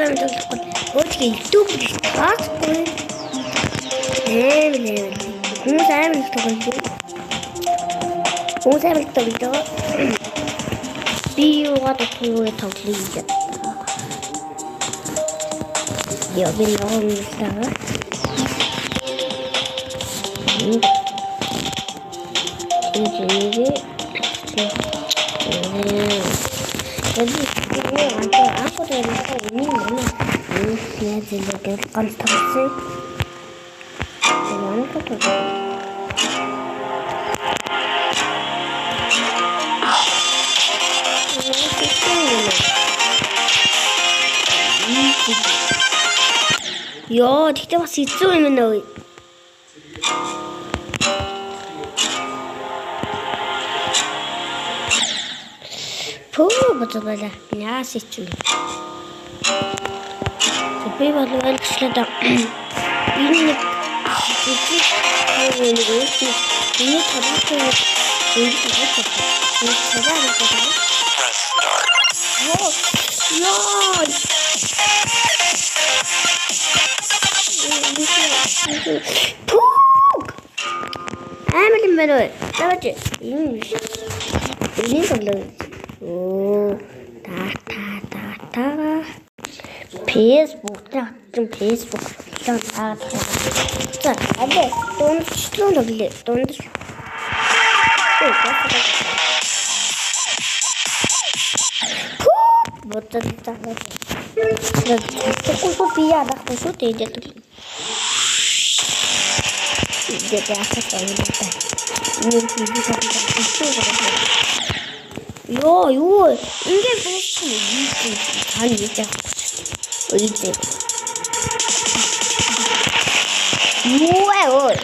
Уулзсан төлөхгүй. Өөдгөө YouTube гэж таахгүй. Хүмүүс амар их тоглож. Хүмүүс амар тоглож. Би юугаад тоглоё. Я би ногоомлаа. Йоо, тэгтээ бас хэцүү юм нөө. Бодвол яас ичүү. Би бодвол гэшлээд энэ нэг Facebook lang taaгаад. За, але дундчлуу нүглээ. Дундч. Бодож таа. Тэгвэл би яах вэ шүү дээ. Юу, ингээд босч юм. Хан яах вэ? Ой.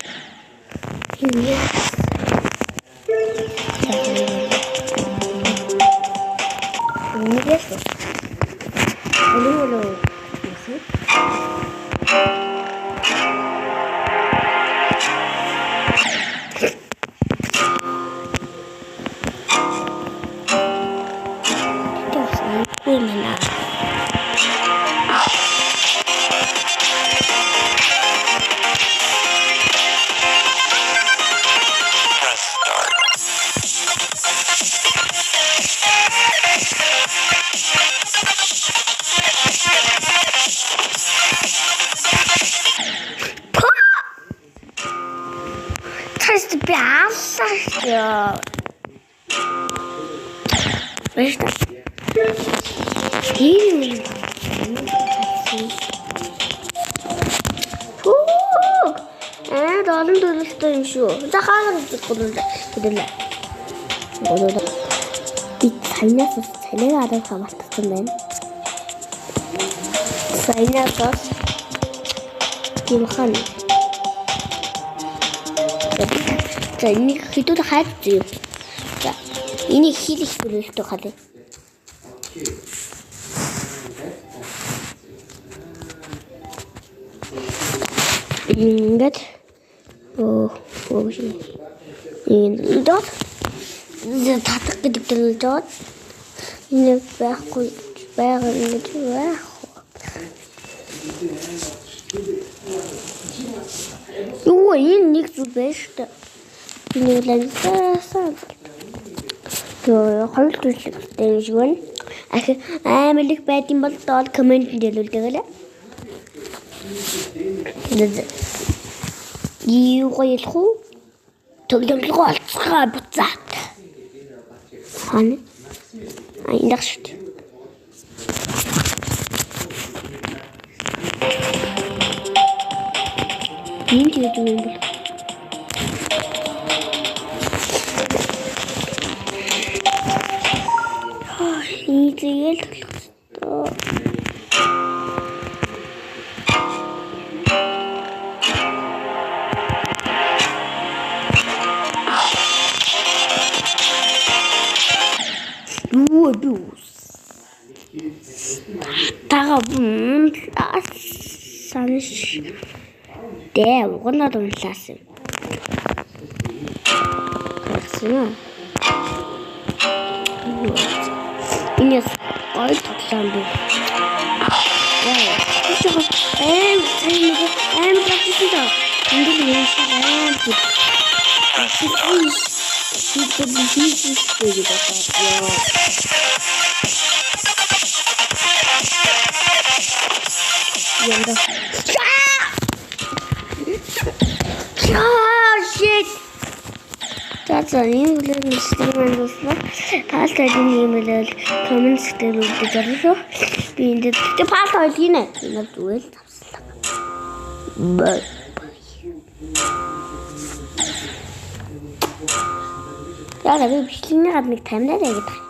Ja. Weißt du? Dalam dönüşteyim şu. Daha kırıldı. Burada bir tane adam kapattım ben. Sayına sos. Kimhan. 자, 이미 기도도 하였지. 자, 이미 히리스를 시작하래. 이것, 이제 다 뜯게 들죠. 이제 빼고, Ой, ник зүбэштэй. Би нэг лансаа. Төө холдуулдаг шиг байна. Ахи аймаг байд юм бол доод коммент дэлүүлдэг лээ. Юу гоёлох уу? Төлөмлөгөө олцгаа буцаад. Хань. Айнах шүү дээ. Энд юу юм бэ? Ийл толгостой. Дүүс. Тагабун санш Дээ угнаад унлаасан. Гарсан. Энэ гой тоглоом би. Shit! That's an English instrument. Past I didn't email comments to the other. Being the past I didn't do it. But yeah, I'm going to have time that I get.